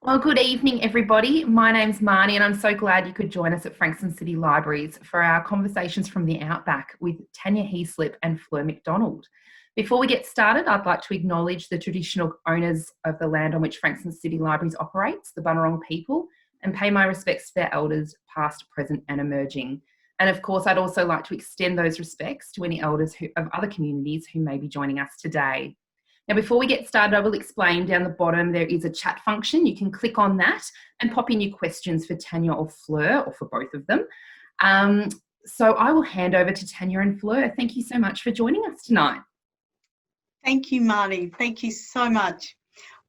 Well, good evening, everybody. My name's Marnie, and I'm so glad you could join us at Frankston City Libraries for our Conversations from the Outback with Tanya Heaslip and Fleur McDonald. Before we get started, I'd like to acknowledge the traditional owners of the land on which Frankston City Libraries operates, the Bunurong people, and pay my respects to their elders, past, present, and emerging. And of course, I'd also like to extend those respects to any elders of other communities who may be joining us today. Now, before we get started, I will explain down the bottom there is a chat function. You can click on that and pop in your questions for Tanya or Fleur, or for both of them. So I will hand over to Tanya and Fleur. Thank you so much for joining us tonight. Thank you, Marnie. Thank you so much.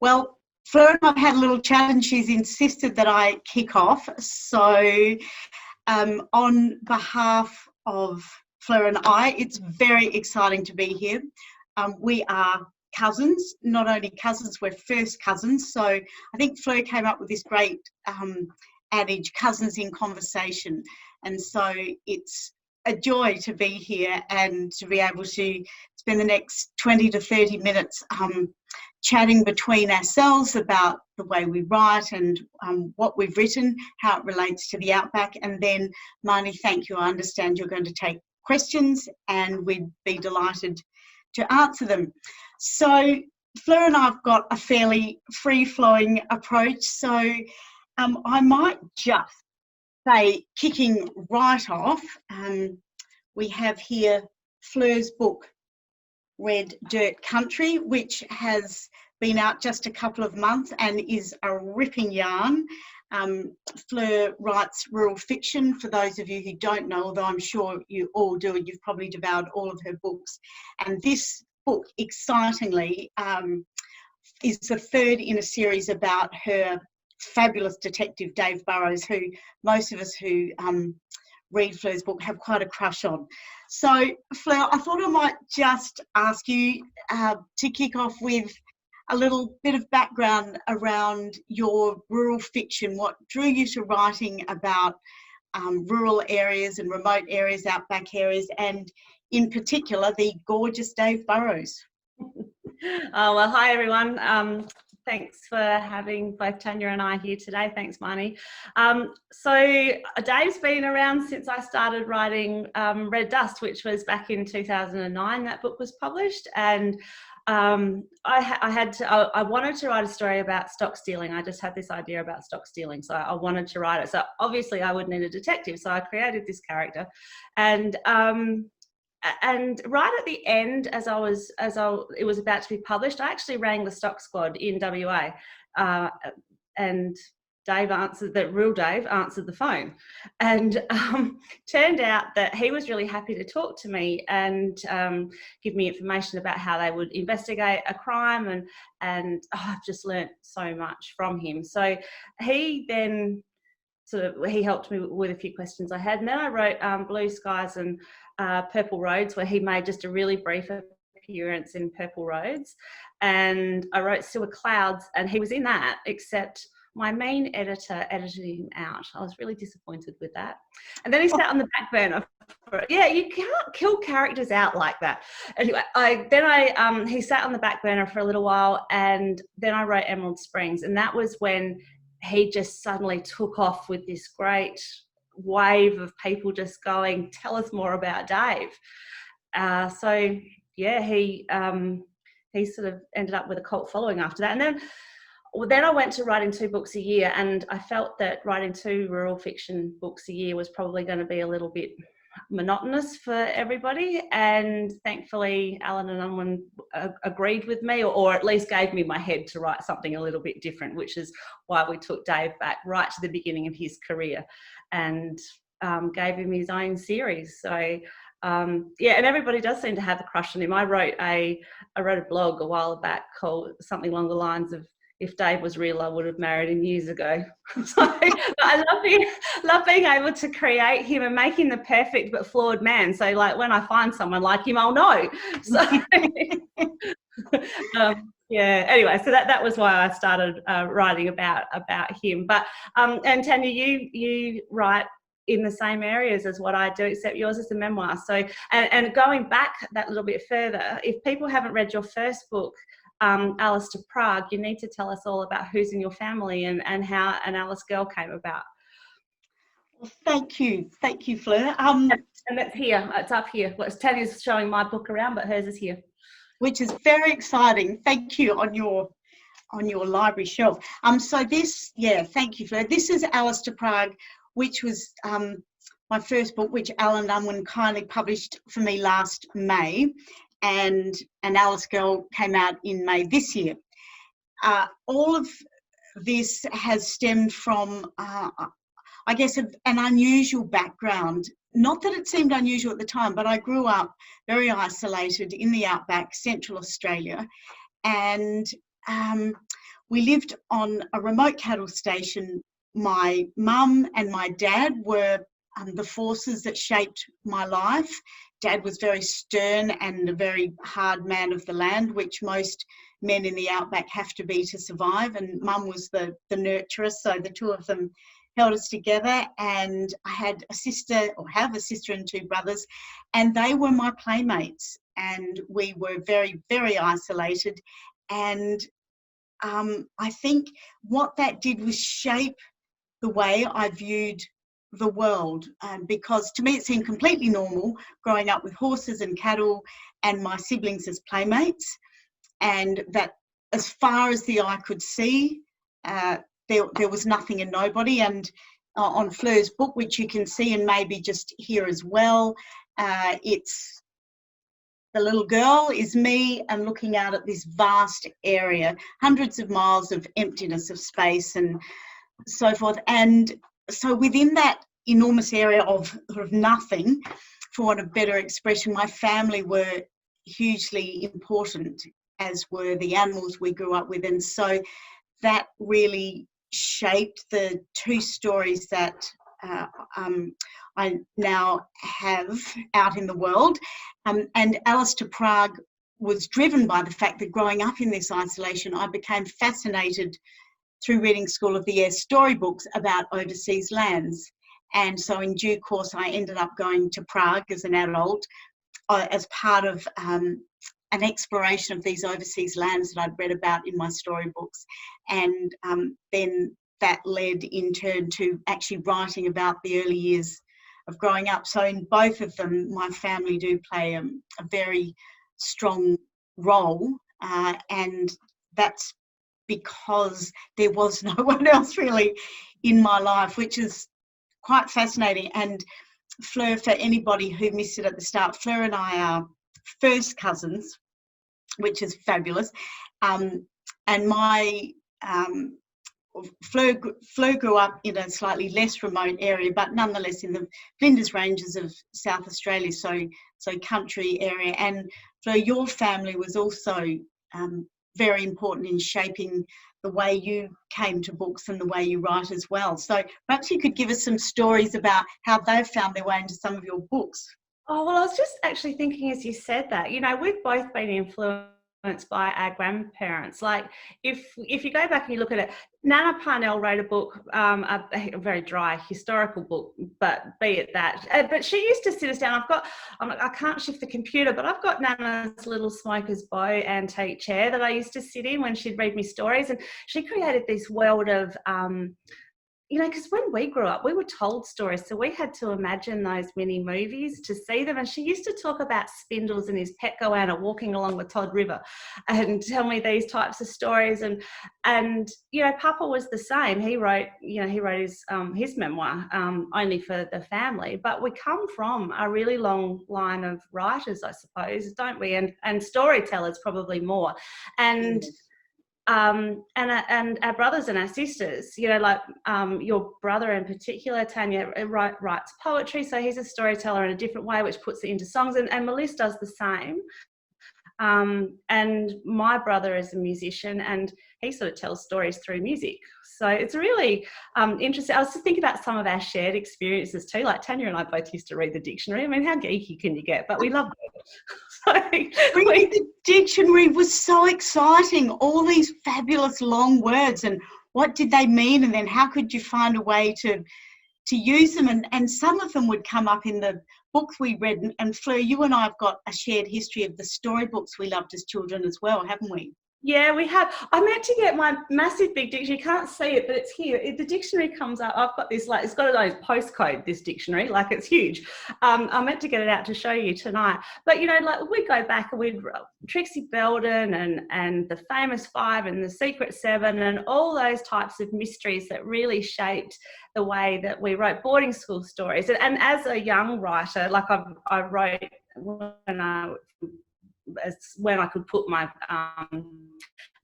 Well, Fleur and I've had a little chat and she's insisted that I kick off. So on behalf of Fleur and I, it's very exciting to be here. We are cousins, not only cousins, we're first cousins. So I think Fleur came up with this great adage, cousins in conversation. And so it's a joy to be here and to be able to spend the next 20 to 30 minutes chatting between ourselves about the way we write and what we've written, how it relates to the Outback. And then, Marnie, thank you. I understand you're going to take questions and we'd be delighted to answer them. So Fleur and I've got a fairly free-flowing approach. So I might just say, kicking right off, we have here Fleur's book, Red Dirt Country, which has been out just a couple of months and is a ripping yarn. Fleur writes rural fiction, for those of you who don't know, although I'm sure you all do, and you've probably devoured all of her books. And this book, excitingly, is the third in a series about her fabulous detective, Dave Burrows, who most of us who read Fleur's book have quite a crush on. So, Fleur, I thought I might just ask you to kick off with a little bit of background around your rural fiction. What drew you to writing about rural areas and remote areas, outback areas, and in particular, the gorgeous Dave Burrows? Oh, well, hi, everyone. Thanks for having both Tanya and I here today. Thanks, Marnie. So Dave's been around since I started writing Red Dust, which was back in 2009. That book was published, and I wanted to write a story about stock stealing. I just had this idea about stock stealing, so I wanted to write it. So obviously I would need a detective, so I created this character, and right at the end, it was about to be published, I actually rang the stock squad in WA, and real Dave answered the phone, and turned out that he was really happy to talk to me and give me information about how they would investigate a crime, and I've just learnt so much from him. So he then he helped me with a few questions I had, and then I wrote Blue Skies and Purple Roads, where he made just a really brief appearance in Purple Roads, and I wrote Silver Clouds, and he was in that, except my main editor edited him out. I was really disappointed with that. And then he sat on the back burner. Yeah, you can't kill characters out like that. Anyway, he sat on the back burner for a little while, and then I wrote Emerald Springs, and that was when he just suddenly took off with this great wave of people just going, tell us more about Dave. So yeah, he sort of ended up with a cult following after that. And then I went to writing 2 books a year, and I felt that writing 2 rural fiction books a year was probably going to be a little bit monotonous for everybody, and thankfully Alan and Unwin agreed with me, or at least gave me my head to write something a little bit different, which is why we took Dave back right to the beginning of his career and gave him his own series. So yeah, and everybody does seem to have a crush on him. I wrote a blog a while back called something along the lines of, if Dave was real, I would have married him years ago. So I love being able to create him and make him the perfect but flawed man. So like when I find someone like him, I'll know. So yeah. Anyway, so that was why I started writing about him. But and Tanya, you write in the same areas as what I do, except yours is a memoir. So and going back that little bit further, if people haven't read your first book, Alice to Prague, you need to tell us all about who's in your family and how an Alice girl came about. Well, thank you, Fleur. And it's here, it's up here. Tanya's showing my book around, but hers is here. Which is very exciting. Thank you, on your library shelf. So this, thank you, Fleur. This is Alice to Prague, which was my first book, which Alan Unwin kindly published for me last May, and An Alice Girl came out in May this year. All of this has stemmed from, I guess, an unusual background. Not that it seemed unusual at the time, but I grew up very isolated in the Outback, Central Australia, and we lived on a remote cattle station. My mum and my dad were the forces that shaped my life. Dad was very stern and a very hard man of the land, which most men in the Outback have to be to survive, and Mum was the nurturer, so the two of them held us together. And I had a sister, or have a sister and two brothers, and they were my playmates, and we were very, very isolated. And I think what that did was shape the way I viewed the world, because to me it seemed completely normal growing up with horses and cattle and my siblings as playmates, and that as far as the eye could see, there was nothing and nobody. And on Fleur's book, which you can see and maybe just hear as well, it's the little girl is me and looking out at this vast area, hundreds of miles of emptiness of space and so forth. And so within that enormous area of sort of nothing, for want of better expression, my family were hugely important, as were the animals we grew up with. And so that really shaped the two stories that I now have out in the world. And Alice to Prague was driven by the fact that growing up in this isolation, I became fascinated through reading School of the Air storybooks about overseas lands. And so in due course, I ended up going to Prague as an adult as part of an exploration of these overseas lands that I'd read about in my storybooks. And then that led in turn to actually writing about the early years of growing up. So in both of them, my family do play a very strong role. And that's because there was no one else really in my life, which is quite fascinating. And Fleur, for anybody who missed it at the start, Fleur and I are first cousins, which is fabulous. And my Fleur grew up in a slightly less remote area, but nonetheless in the Flinders Ranges of South Australia, so country area. And Fleur, your family was also very important in shaping the way you came to books and the way you write as well. So perhaps you could give us some stories about how they've found their way into some of your books. Oh, well, I was just actually thinking as you said that, you know, we've both been influenced by our grandparents. Like if you go back and you look at it, Nana Parnell wrote a book, a very dry historical book, but be it that. But she used to sit us down. I can't shift the computer, but I've got Nana's little smoker's bow antique chair that I used to sit in when she'd read me stories, and she created this world of you know, because when we grew up, we were told stories, so we had to imagine those mini movies to see them. And she used to talk about Spindles and his pet goanna walking along the Todd River and tell me these types of stories. And you know, Papa was the same. He wrote his memoir only for the family. But we come from a really long line of writers, I suppose, don't we? And storytellers probably more. And and our brothers and our sisters, you know, like your brother in particular, Tanya, writes poetry, so he's a storyteller in a different way, which puts it into songs, and Melissa does the same. And my brother is a musician, and he sort of tells stories through music. So it's really interesting. I was just thinking about some of our shared experiences too. Like Tanya and I both used to read the dictionary. I mean, how geeky can you get? But we loved it. So reading the dictionary was so exciting. All these fabulous long words, and what did they mean? And then how could you find a way to use them? And some of them would come up in the books we read. And Fleur, you and I have got a shared history of the storybooks we loved as children as well, haven't we? Yeah, we have. I meant to get my massive big dictionary. You can't see it, but it's here. The dictionary comes up. I've got this, like, it's got a nice postcode, this dictionary, like it's huge. I meant to get it out to show you tonight. But, you know, like we go back and we'd Trixie Belden and the Famous Five and the Secret Seven and all those types of mysteries that really shaped the way that we wrote boarding school stories. And as a young writer, like I wrote when I could put my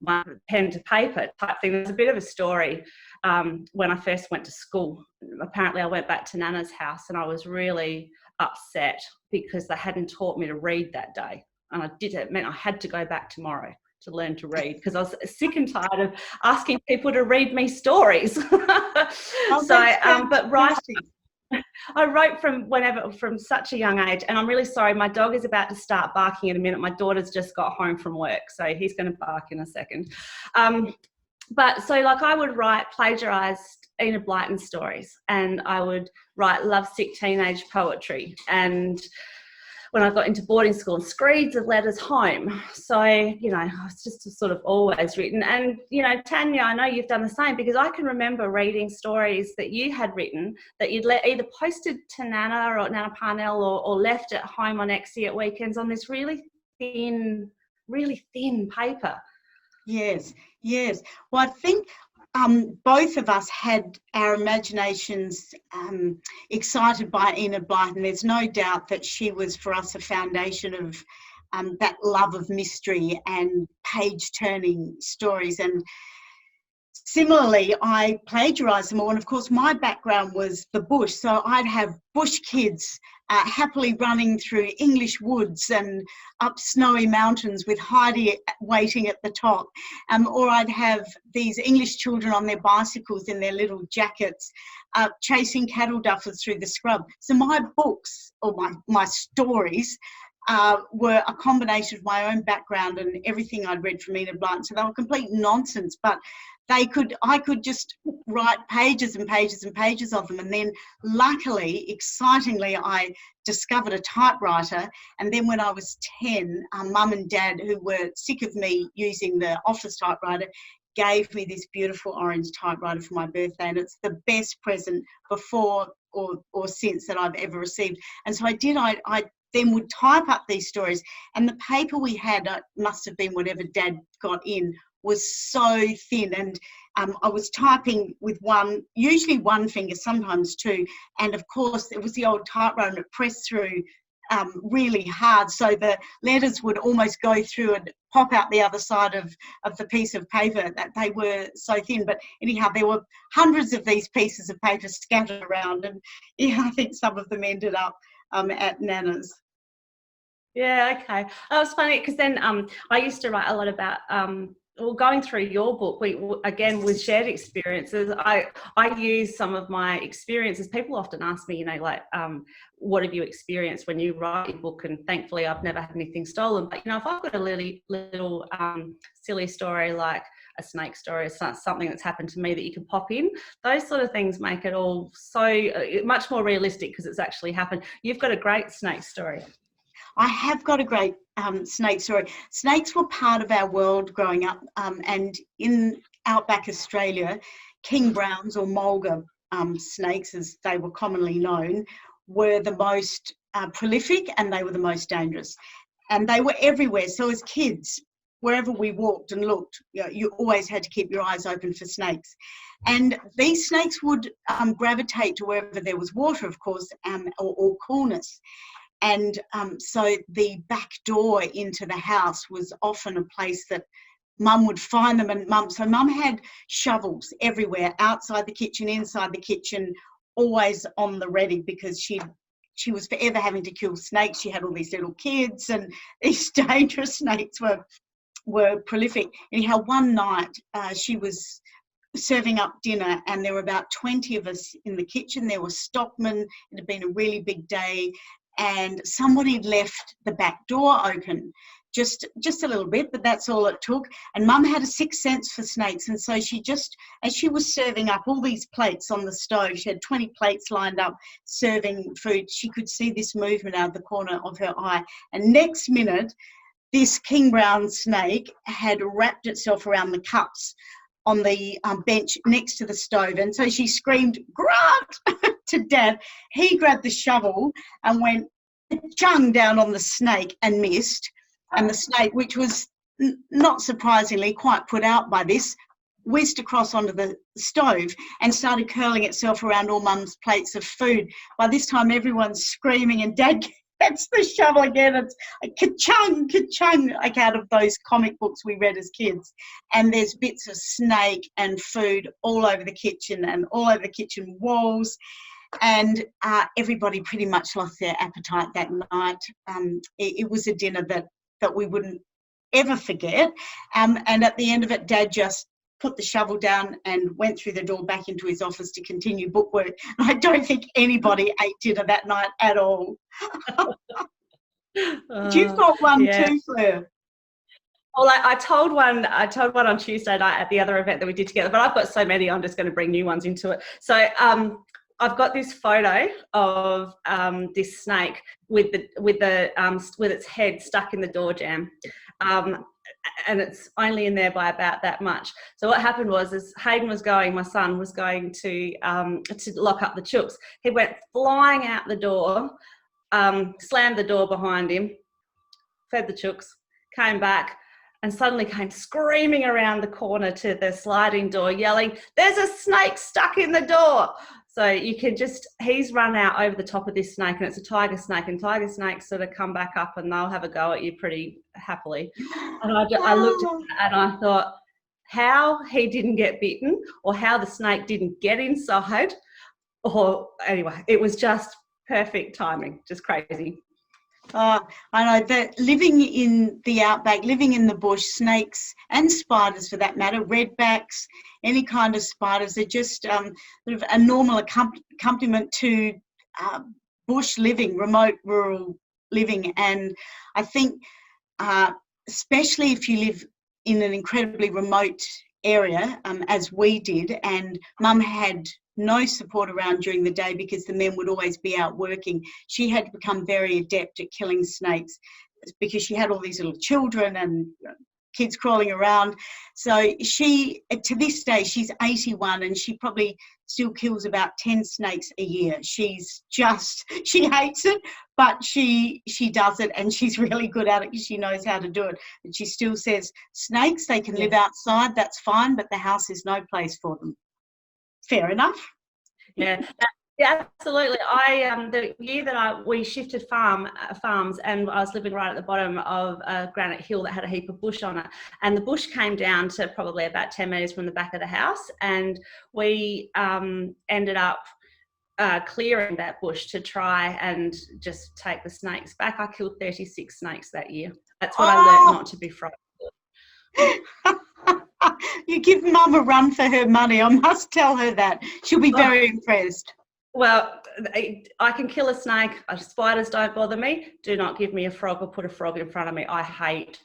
my pen to paper type thing. There's a bit of a story when I first went to school. Apparently I went back to Nana's house and I was really upset because they hadn't taught me to read that day. And it meant I had to go back tomorrow to learn to read because I was sick and tired of asking people to read me stories. But writing, I wrote from such a young age, and I'm really sorry, my dog is about to start barking in a minute. My daughter's just got home from work, so he's going to bark in a second. But so like I would write plagiarised Enid Blyton stories, and I would write lovesick teenage poetry, and when I got into boarding school, screeds of letters home. So, you know, it's just sort of always written. And, you know, Tanya, I know you've done the same, because I can remember reading stories that you had written that you'd either posted to Nana or Nana Parnell or left at home on Exie at weekends on this really thin paper. Yes. Well, I think both of us had our imaginations excited by Enid Blyton. There's no doubt that she was, for us, a foundation of that love of mystery and page-turning stories. And similarly, I plagiarised them all. And of course, my background was the bush. So I'd have bush kids happily running through English woods and up snowy mountains with Heidi waiting at the top. Or I'd have these English children on their bicycles in their little jackets chasing cattle duffers through the scrub. So my books, or my stories, were a combination of my own background and everything I'd read from Enid Blyton. So they were complete nonsense, but I could just write pages and pages and pages of them. And then luckily, excitingly, I discovered a typewriter. And then when I was 10, Mum and Dad, who were sick of me using the office typewriter, gave me this beautiful orange typewriter for my birthday. And it's the best present before or since that I've ever received. And so I then would type up these stories. And the paper we had must have been whatever Dad got in, was so thin, and I was typing with usually one finger, sometimes two, and of course it was the old typewriter and it pressed through really hard, so the letters would almost go through and pop out the other side of the piece of paper, that they were so thin. But anyhow, there were hundreds of these pieces of paper scattered around, and yeah, I think some of them ended up at Nana's. Yeah, okay. That was funny, because then I used to write a lot about going through your book, again with shared experiences. I use some of my experiences. People often ask me, you know, like, what have you experienced when you write your book? And thankfully, I've never had anything stolen. But you know, if I've got a little silly story like a snake story, or something that's happened to me that you can pop in, those sort of things make it all so much more realistic, because it's actually happened. You've got a great snake story. I have got a great snake story. Snakes were part of our world growing up, and in Outback Australia, king browns, or mulga snakes as they were commonly known, were the most prolific, and they were the most dangerous. And they were everywhere. So as kids, wherever we walked and looked, you always had to keep your eyes open for snakes. And these snakes would gravitate to wherever there was water, of course, or coolness. And so the back door into the house was often a place that Mum would find them. And Mum had shovels everywhere, outside the kitchen, inside the kitchen, always on the ready, because she was forever having to kill snakes. She had all these little kids, and these dangerous snakes were prolific. Anyhow, one night she was serving up dinner, and there were about 20 of us in the kitchen. There were stockmen. It had been a really big day. And somebody left the back door open, just a little bit, but that's all it took. And Mum had a sixth sense for snakes, and so she just, as she was serving up all these plates on the stove, she had 20 plates lined up serving food, she could see this movement out of the corner of her eye. And next minute, this king brown snake had wrapped itself around the cups on the bench next to the stove. And so she screamed, "Grant!" to Dad. He grabbed the shovel and went chung down on the snake and missed. And the snake, which was not surprisingly quite put out by this, whizzed across onto the stove and started curling itself around all Mum's plates of food. By this time, everyone's screaming and Dad gets the shovel again. It's a ka-chung, ka-chung, like out of those comic books we read as kids. And there's bits of snake and food all over the kitchen and all over the kitchen walls. And everybody pretty much lost their appetite that night. It was a dinner that we wouldn't ever forget. And at the end of it, Dad just put the shovel down and went through the door back into his office to continue bookwork. I don't think anybody ate dinner that night at all. You've got one too, Fleur. Well, I told one on Tuesday night at the other event that we did together, but I've got so many, I'm just going to bring new ones into it. So I've got this photo of this snake with its head stuck in the door jamb. And it's only in there by about that much. So what happened was, as Hayden was going, my son was going to lock up the chooks. He went flying out the door, slammed the door behind him, fed the chooks, came back, and suddenly came screaming around the corner to the sliding door, yelling, "There's a snake stuck in the door!" So you can he's run out over the top of this snake, and it's a tiger snake, and tiger snakes sort of come back up and they'll have a go at you pretty happily. And I looked at it and I thought, how he didn't get bitten, or how the snake didn't get inside, or anyway, it was just perfect timing, just crazy. I know that living in the outback, living in the bush, snakes and spiders for that matter, redbacks, any kind of spiders, are just sort of a normal accompaniment to bush living, remote rural living. And I think especially if you live in an incredibly remote area, as we did, and Mum had no support around during the day because the men would always be out working, she had become very adept at killing snakes because she had all these little children and kids crawling around. So she, to this day, she's 81 and she probably still kills about 10 snakes a year. She hates it, but she does it, and she's really good at it because she knows how to do it. And she still says, snakes, they can live outside, that's fine, but the house is no place for them. Fair enough. Yeah, absolutely. The year that we shifted farms, and I was living right at the bottom of a granite hill that had a heap of bush on it, and the bush came down to probably about 10 metres from the back of the house, and we ended up clearing that bush to try and just take the snakes back. I killed 36 snakes that year. That's what I learned, not to be frightened. You give Mum a run for her money. I must tell her that. She'll be very impressed. Well, I can kill a snake. Spiders don't bother me. Do not give me a frog or put a frog in front of me. I hate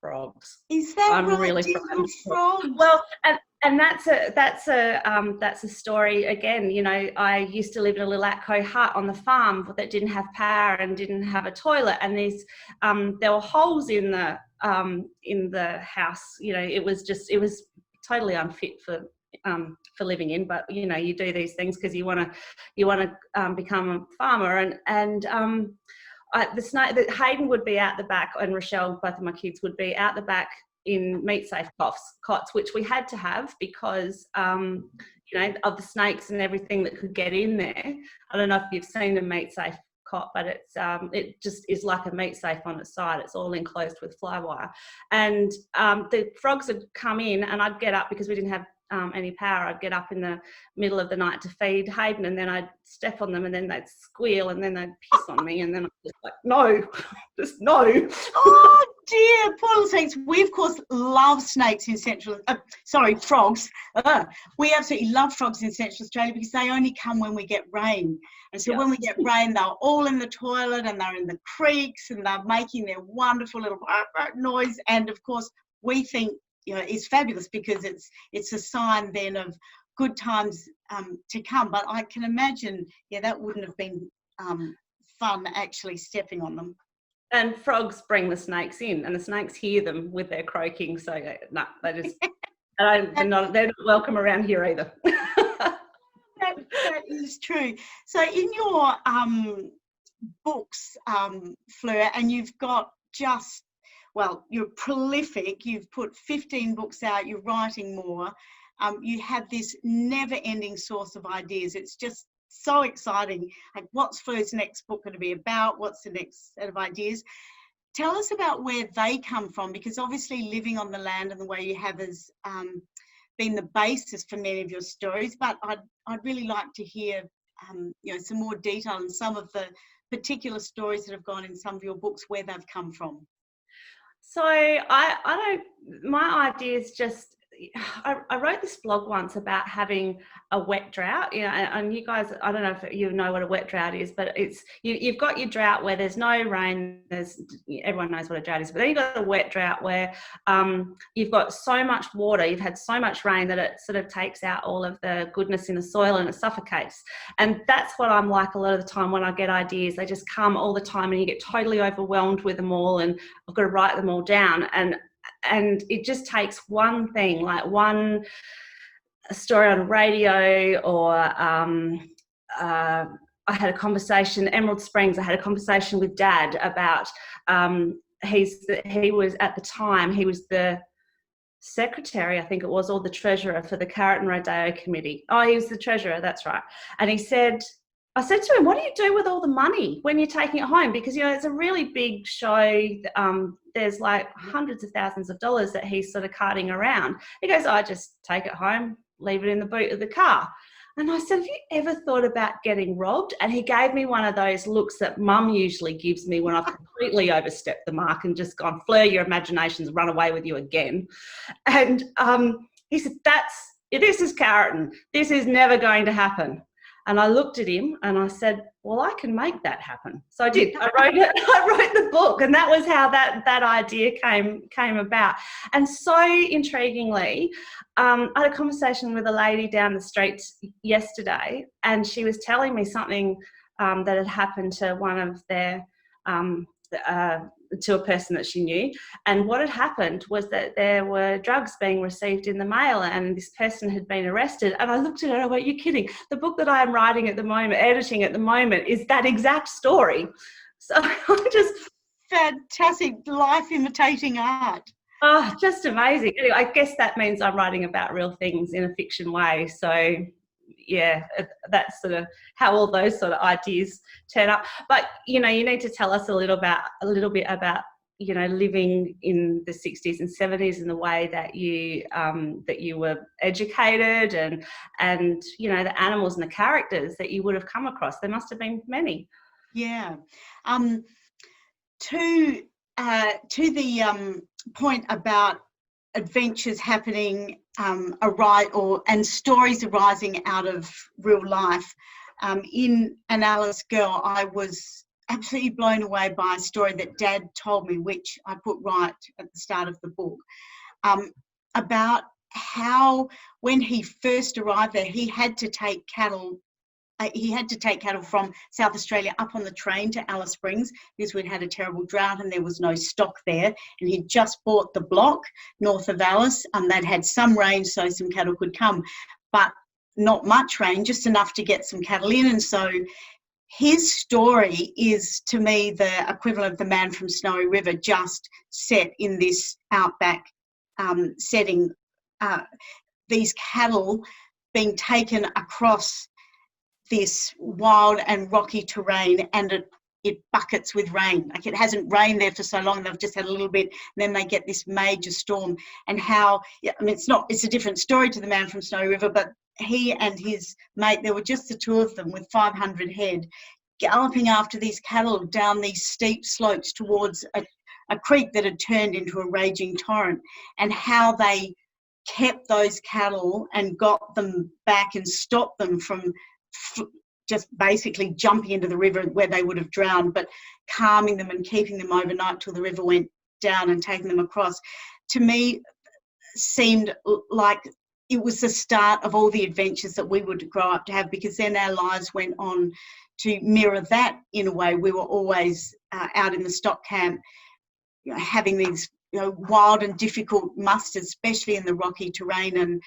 frogs. Is that I'm right? really frightened of frogs? Well, and that's a story again. You know, I used to live in a little Atco hut on the farm that didn't have power and didn't have a toilet, and there were holes in the house. You know, it was totally unfit for living in. But you know, you do these things because you want to become a farmer, and the snake that Hayden would be out the back, and Rochelle, both of my kids, would be out the back in meat safe cots, which we had to have because you know, of the snakes and everything that could get in there. I don't know if you've seen a meat safe cot, but it just is like a meat safe on its side. It's all enclosed with fly wire, and the frogs would come in, and I'd get up because we didn't have any power. I'd get up in the middle of the night to feed Hayden, and then I'd step on them, and then they'd squeal, and then they'd piss on me, and then I'm just like, no, just no. Oh dear, poor little snakes. We of course love snakes in frogs. We absolutely love frogs in Central Australia because they only come when we get rain. And so when we get rain, they're all in the toilet and they're in the creeks and they're making their wonderful little noise. And of course, we think, you know, it's fabulous because it's a sign then of good times to come. But I can imagine, that wouldn't have been fun actually stepping on them. And frogs bring the snakes in, and the snakes hear them with their croaking. So no, they're not welcome around here either. That is true. So in your books, Fleur, and you've got you're prolific. You've put 15 books out. You're writing more. You have this never-ending source of ideas. It's just so exciting. Like, what's Fleur's next book going to be about? What's the next set of ideas? Tell us about where they come from, because obviously living on the land and the way you have has been the basis for many of your stories. But I'd really like to hear some more detail on some of the particular stories that have gone in some of your books, where they've come from. So my idea is just, I wrote this blog once about having a wet drought, and you guys, I don't know if you know what a wet drought is, but it's you've got your drought where there's no rain. Everyone knows what a drought is, but then you've got a wet drought where you've got so much water, you've had so much rain that it sort of takes out all of the goodness in the soil and it suffocates. And that's what I'm like a lot of the time when I get ideas. They just come all the time and you get totally overwhelmed with them all, and I've got to write them all down. And it just takes one thing, like one story on radio, or I had a conversation, Emerald Springs, I had a conversation with Dad about, he was at the time, he was the secretary, I think it was, or the treasurer for the Carrot and Rodeo Committee. Oh, he was the treasurer, that's right. And I said to him, what do you do with all the money when you're taking it home? Because, it's a really big show. There's like hundreds of thousands of dollars that he's sort of carting around. He goes, I just take it home, leave it in the boot of the car. And I said, have you ever thought about getting robbed? And he gave me one of those looks that Mum usually gives me when I've completely overstepped the mark and just gone, Fleur, your imagination's run away with you again. And he said, this is Carrot, this is never going to happen. And I looked at him and I said, well, I can make that happen. So I did. I wrote it. I wrote the book, and that was how that idea came about. And so intriguingly, I had a conversation with a lady down the street yesterday, and she was telling me something that had happened to one of their to a person that she knew. And what had happened was that there were drugs being received in the mail, and this person had been arrested. And I looked at her and I went, you're kidding. The book that I am writing at the moment, editing at the moment, is that exact story. So I just... Fantastic. Life imitating art. Oh, just amazing. Anyway, I guess that means I'm writing about real things in a fiction way. So yeah, that's sort of how all those sort of ideas turn up. But you need to tell us a little bit about living in the 60s and 70s and the way that you were educated, and the animals and the characters that you would have come across. There must have been many. Yeah. To the point about adventures happening and stories arising out of real life. In An Alice Girl, I was absolutely blown away by a story that Dad told me, which I put right at the start of the book, about how when he first arrived there, he had to take cattle from South Australia up on the train to Alice Springs because we'd had a terrible drought and there was no stock there. And he'd just bought the block north of Alice, and they'd had some rain so some cattle could come, but not much rain, just enough to get some cattle in. And so his story is, to me, the equivalent of The Man from Snowy River, just set in this outback setting. These cattle being taken across this wild and rocky terrain, and it buckets with rain. Like, it hasn't rained there for so long, they've just had a little bit, and then they get this major storm. And how, it's a different story to The Man from Snowy River, but he and his mate, there were just the two of them with 500 head, galloping after these cattle down these steep slopes towards a creek that had turned into a raging torrent, and how they kept those cattle and got them back and stopped them from just basically jumping into the river where they would have drowned, but calming them and keeping them overnight till the river went down and taking them across. To me, seemed like it was the start of all the adventures that we would grow up to have, because then our lives went on to mirror that in a way. We were always out in the stock camp, having these wild and difficult musters, especially in the rocky terrain. And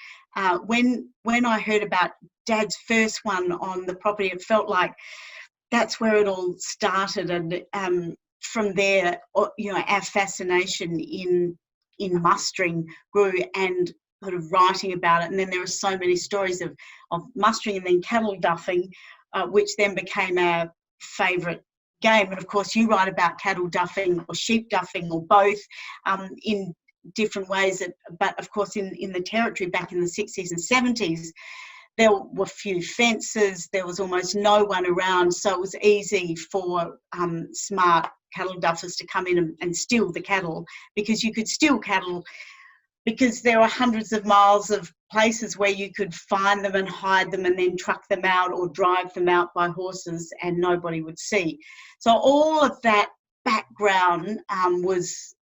when I heard about Dad's first one on the property, it felt like that's where it all started. And from there, our fascination in mustering grew, and sort of writing about it. And then there are so many stories of mustering and then cattle duffing, which then became our favourite game. And of course you write about cattle duffing or sheep duffing or both, in different ways. But of course in the territory back in the 60s and 70s, there were few fences, there was almost no one around, so it was easy for smart cattle duffers to come in and steal the cattle, because you could steal cattle because there were hundreds of miles of places where you could find them and hide them and then truck them out or drive them out by horses and nobody would see. So all of that background was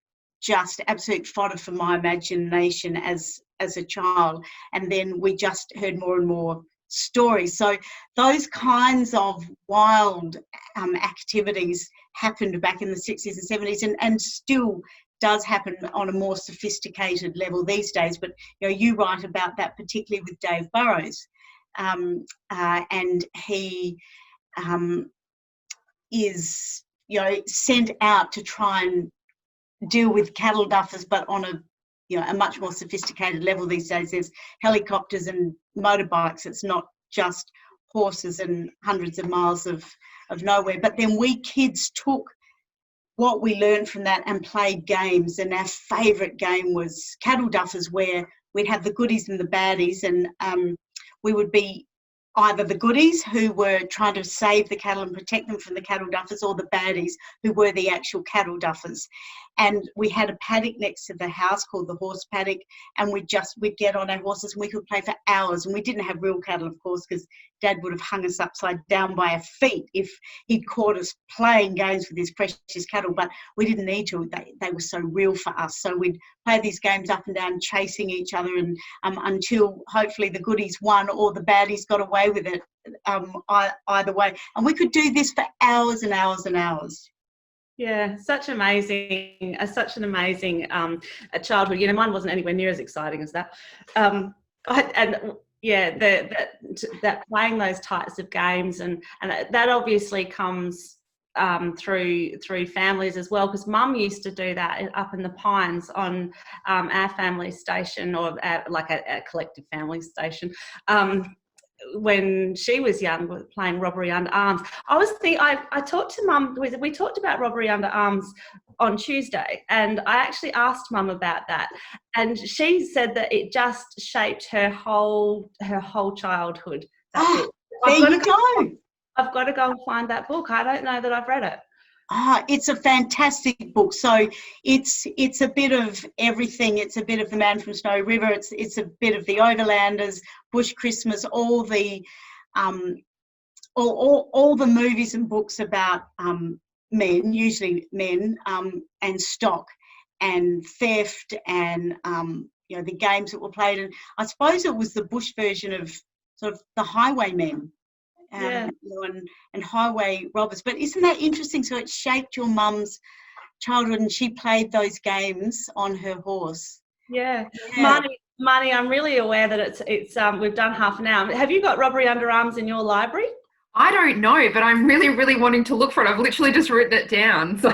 just absolute fodder for my imagination as a child. And then we just heard more and more stories. So those kinds of wild activities happened back in the 60s and 70s, and still does happen on a more sophisticated level these days. But you write about that particularly with Dave Burrows, and he is sent out to try and deal with cattle duffers, but on a much more sophisticated level these days. There's helicopters and motorbikes. It's not just horses and hundreds of miles of nowhere. But then we kids took what we learned from that and played games. And our favourite game was cattle duffers, where we'd have the goodies and the baddies, and we would be either the goodies who were trying to save the cattle and protect them from the cattle duffers, or the baddies who were the actual cattle duffers. And we had a paddock next to the house called the horse paddock, and we'd get on our horses and we could play for hours. And we didn't have real cattle, of course, because Dad would have hung us upside down by our feet if he'd caught us playing games with his precious cattle. But we didn't need to. They were so real for us. So we'd play these games up and down, chasing each other, and until hopefully the goodies won or the baddies got away with it, either way. And we could do this for hours and hours and hours. Yeah, such an amazing childhood. Mine wasn't anywhere near as exciting as that. That playing those types of games, and that obviously comes through families as well, because Mum used to do that up in the Pines on our family station, or like a collective family station. When she was young, playing Robbery Under Arms. I talked to Mum, we talked about Robbery Under Arms on Tuesday, and I actually asked Mum about that, and she said that it just shaped her whole childhood. There you go. I've got to go and find that book. I don't know that I've read it. It's a fantastic book. So it's a bit of everything. It's a bit of The Man from Snowy River. It's a bit of The Overlanders, Bush Christmas, all the movies and books about men, usually men, and stock and theft, and the games that were played. And I suppose it was the Bush version of sort of the highwaymen. And highway robbers. But isn't that interesting? So it shaped your mum's childhood, and she played those games on her horse. Yeah. Marnie, I'm really aware that it's we've done half an hour. Have you got Robbery Under Arms in your library? I don't know, but I'm really, really wanting to look for it. I've literally just written it down. So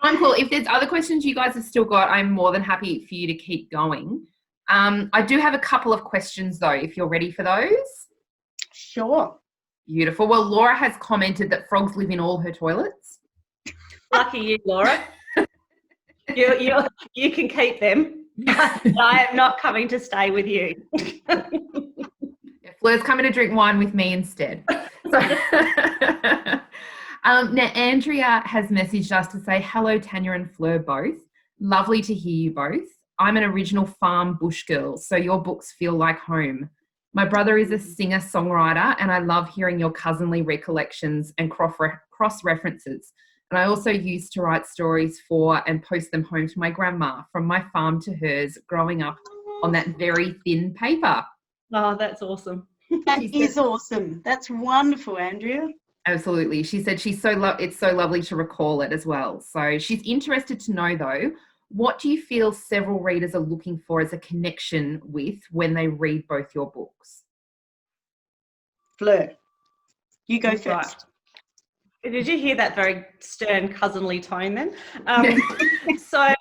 I'm cool. If there's other questions you guys have still got, I'm more than happy for you to keep going. I do have a couple of questions, though, if you're ready for those. Sure. Beautiful. Well, Laura has commented that frogs live in all her toilets. Lucky you, Laura. You can keep them. I am not coming to stay with you. Fleur's coming to drink wine with me instead. So, now, Andrea has messaged us to say, hello, Tanya and Fleur both. Lovely to hear you both. I'm an original farm bush girl, so your books feel like home. My brother is a singer-songwriter, and I love hearing your cousinly recollections and cross-references. And I also used to write stories for and post them home to my grandma, from my farm to hers, growing up on that very thin paper. Oh, that's awesome. That is awesome. That's wonderful, Andrea. Absolutely. She said it's so lovely to recall it as well. So she's interested to know, though, what do you feel several readers are looking for as a connection with when they read both your books? Fleur, you go first. Right. Did you hear that very stern, cousinly tone then? So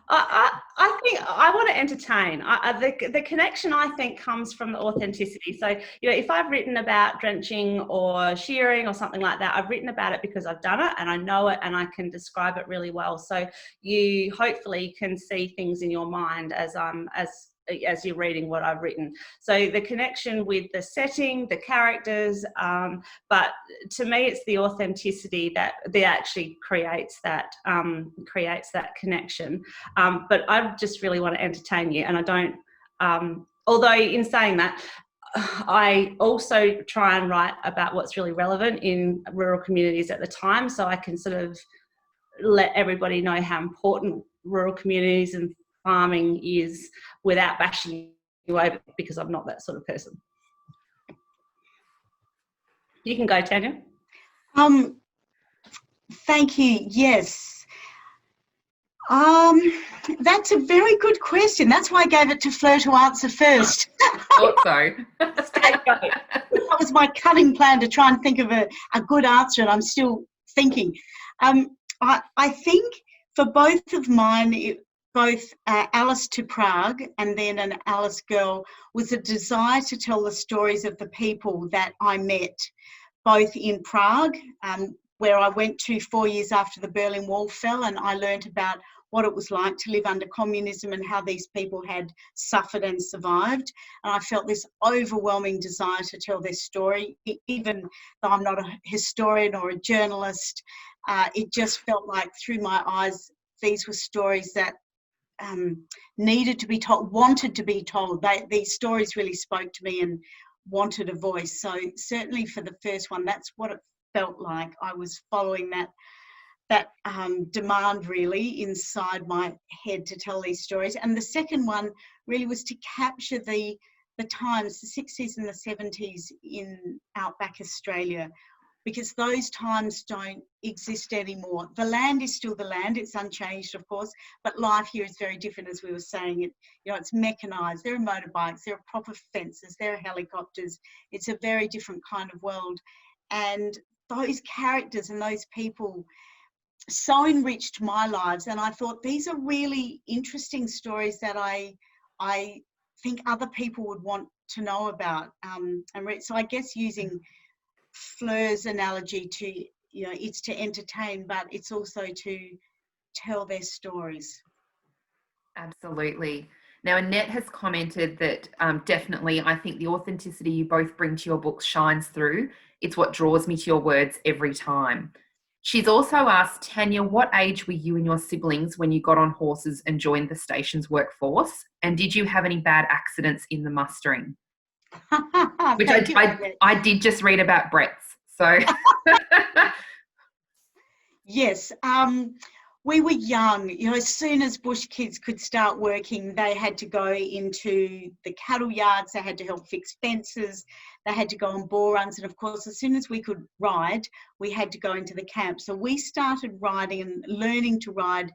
I think I want to entertain. The connection, I think, comes from the authenticity. So, if I've written about drenching or shearing or something like that, I've written about it because I've done it and I know it and I can describe it really well. So you hopefully can see things in your mind as you're reading what I've written. So the connection with the setting, the characters, but to me it's the authenticity that actually creates that connection. But I just really want to entertain you, and I don't, although in saying that, I also try and write about what's really relevant in rural communities at the time, so I can sort of let everybody know how important rural communities and farming is without bashing you over, because I'm not that sort of person. You can go, Tanya. Thank you. Yes. That's a very good question. That's why I gave it to Fleur to answer first. Thought so. That was my cunning plan to try and think of a good answer, and I'm still thinking. I think for both of mine, both Alice to Prague and then an Alice Girl, was a desire to tell the stories of the people that I met, both in Prague, where I went to 4 years after the Berlin Wall fell, and I learnt about what it was like to live under communism and how these people had suffered and survived. And I felt this overwhelming desire to tell their story, even though I'm not a historian or a journalist. It just felt like through my eyes, these were stories that needed to be told, wanted to be told. These stories really spoke to me and wanted a voice. So certainly for the first one, that's what it felt like. I was following that demand really inside my head to tell these stories. And the second one really was to capture the times, the 60s and the 70s in Outback Australia, because those times don't exist anymore. The land is still the land, it's unchanged of course, but life here is very different, as we were saying. It's mechanised, there are motorbikes, there are proper fences, there are helicopters. It's a very different kind of world. And those characters and those people so enriched my lives, and I thought these are really interesting stories that I think other people would want to know about. So I guess using Fleur's analogy to, it's to entertain, but it's also to tell their stories. Absolutely. Now, Annette has commented that definitely, I think the authenticity you both bring to your books shines through. It's what draws me to your words every time. She's also asked, Tanya, what age were you and your siblings when you got on horses and joined the station's workforce? And did you have any bad accidents in the mustering? Which I did just read about Brett's. So yes, we were young. As soon as bush kids could start working, they had to go into the cattle yards, they had to help fix fences, they had to go on bull runs, and of course as soon as we could ride, we had to go into the camp. So we started riding and learning to ride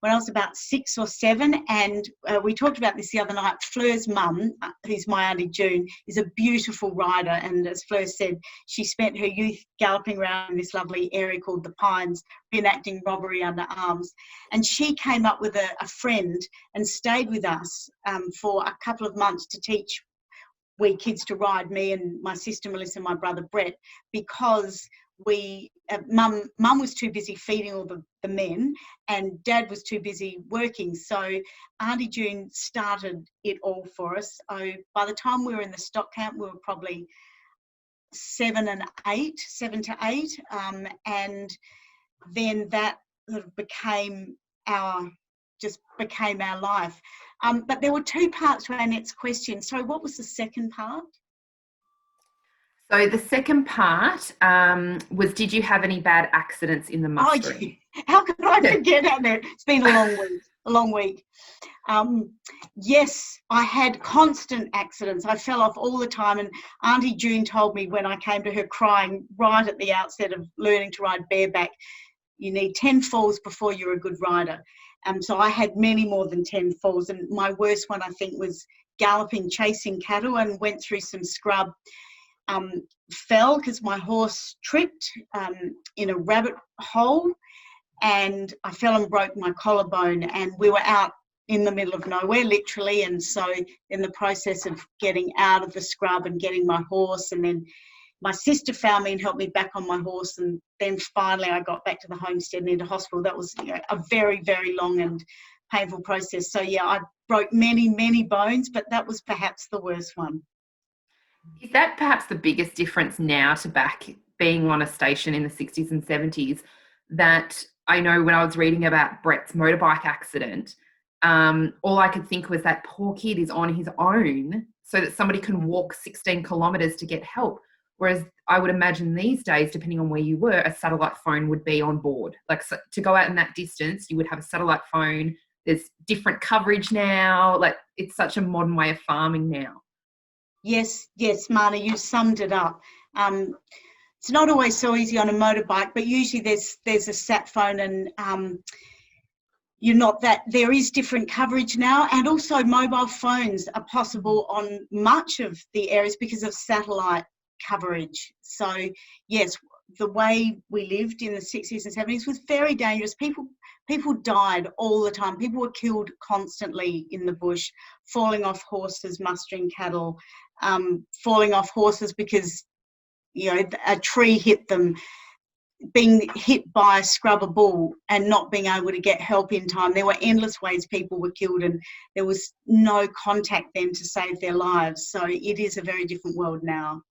when I was about 6 or 7, and we talked about this the other night. Fleur's mum, who's my Auntie June, is a beautiful rider, and as Fleur said, she spent her youth galloping around in this lovely area called the Pines, reenacting robbery under arms. And she came up with a friend and stayed with us for a couple of months to teach we kids to ride, me and my sister Melissa and my brother Brett, because mum was too busy feeding all the men and dad was too busy working. So Auntie June started it all for us. By the time we were in the stock camp, we were probably 7 to 8, and then that sort of became our life. But there were 2 parts to Annette's question. So what was the second part? So the second part was, did you have any bad accidents in the mustering? Oh, how could I forget that? It's been a long week. Yes, I had constant accidents. I fell off all the time, and Auntie June told me when I came to her crying right at the outset of learning to ride bareback, you need 10 falls before you're a good rider. So I had many more than 10 falls, and my worst one I think was galloping, chasing cattle, and went through some scrub. Fell because my horse tripped in a rabbit hole, and I fell and broke my collarbone, and we were out in the middle of nowhere, literally. And so in the process of getting out of the scrub and getting my horse, and then my sister found me and helped me back on my horse, and then finally I got back to the homestead and into hospital. That was a very, very long and painful process. So yeah, I broke many bones, but that was perhaps the worst one. Is that perhaps the biggest difference now to back being on a station in the 60s and 70s? That I know when I was reading about Brett's motorbike accident, all I could think was that poor kid is on his own so that somebody can walk 16 kilometres to get help. Whereas I would imagine these days, depending on where you were, a satellite phone would be on board. Like, so to go out in that distance, you would have a satellite phone. There's different coverage now. Like, it's such a modern way of farming now. Yes, Marnie, you summed it up. It's not always so easy on a motorbike, but usually there's a sat phone, and there is different coverage now, and also mobile phones are possible on much of the areas because of satellite coverage. So yes, the way we lived in the 60s and 70s was very dangerous. People died all the time. People were killed constantly in the bush, falling off horses, mustering cattle, falling off horses because a tree hit them, being hit by a scrubber bull and not being able to get help in time. There were endless ways people were killed, and there was no contact then to save their lives. So it is a very different world now.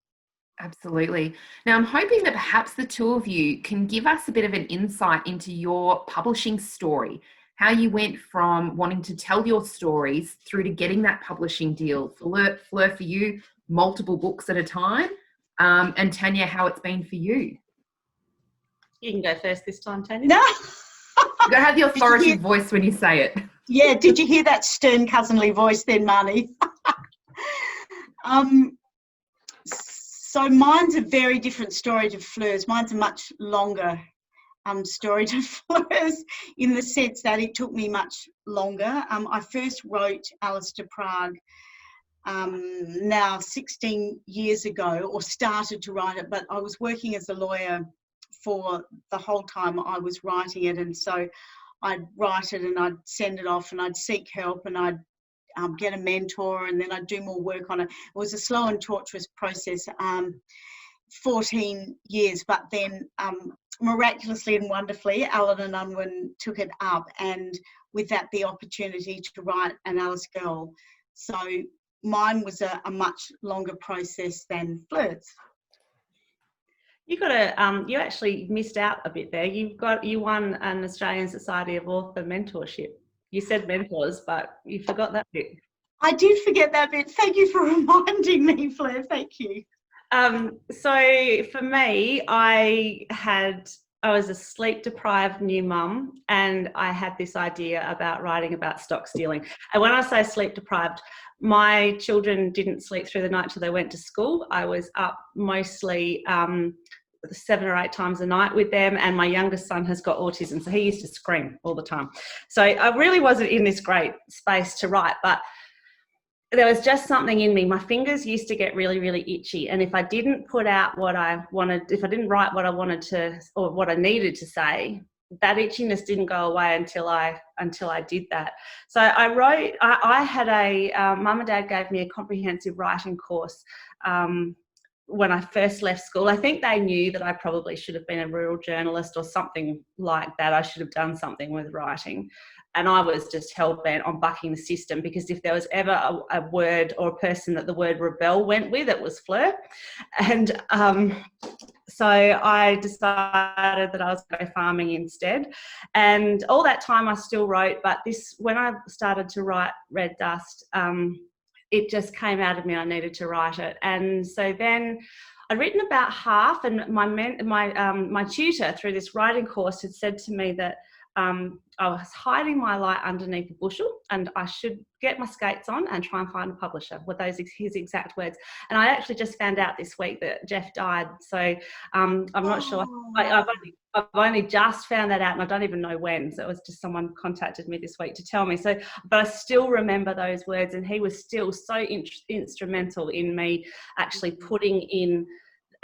Absolutely. Now, I'm hoping that perhaps the two of you can give us a bit of an insight into your publishing story, how you went from wanting to tell your stories through to getting that publishing deal. Fleur, for you, multiple books at a time, and Tanya, how it's been for you. You can go first this time, Tanya. No. You've got to have the authoritative voice when you say it. Yeah, did you hear that stern cousinly voice then, Marnie? So mine's a very different story to Fleur's. Mine's a much longer story to Fleur's, in the sense that it took me much longer. I first wrote Alice to Prague now 16 years ago, or started to write it, but I was working as a lawyer for the whole time I was writing it, and so I'd write it and I'd send it off and I'd seek help and I'd get a mentor, and then I'd do more work on it. It was a slow and torturous process, 14 years, but then miraculously and wonderfully, Alan and Unwin took it up, and with that the opportunity to write An Alice Girl. So mine was a much longer process than Fleur's. You actually missed out a bit there. You won an Australian Society of Author mentorship. You said mentors, but you forgot that bit. I did forget that bit. Thank you for reminding me, Fleur. Thank you. So for me, I was a sleep-deprived new mum, and I had this idea about writing about stock stealing. And when I say sleep-deprived, my children didn't sleep through the night till they went to school. I was up mostly 7 or 8 times a night with them, and my youngest son has got autism, so he used to scream all the time. So I really wasn't in this great space to write, but there was just something in me. My fingers used to get really, really itchy, and if I didn't put out what I wanted, if I didn't write what I wanted to or what I needed to say, that itchiness didn't go away until I did that. So I wrote. I had mum and dad gave me a comprehensive writing course when I first left school. I think they knew that I probably should have been a rural journalist or something like that. I should have done something with writing. And I was just hell-bent on bucking the system, because if there was ever a word or a person that the word rebel went with, it was Fleur. And so I decided that I was going to go farming instead. And all that time I still wrote, but when I started to write Red Dust, it just came out of me. I needed to write it. And so then I'd written about half, and my tutor through this writing course had said to me that I was hiding my light underneath a bushel, and I should get my skates on and try and find a publisher. Were those his exact words? And I actually just found out this week that Jeff died, so I'm not sure. I've only just found that out, and I don't even know when. So it was just someone contacted me this week to tell me. So, but I still remember those words, and he was still so instrumental in me actually putting in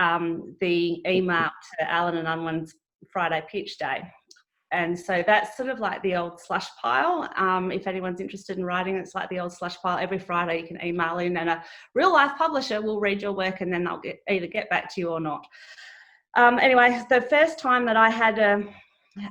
the email to Alan and Unwin's Friday pitch day. And so that's sort of like the old slush pile. If anyone's interested in writing, it's like the old slush pile. Every Friday you can email in, and a real life publisher will read your work, and then they'll either get back to you or not. Anyway, the first time that I had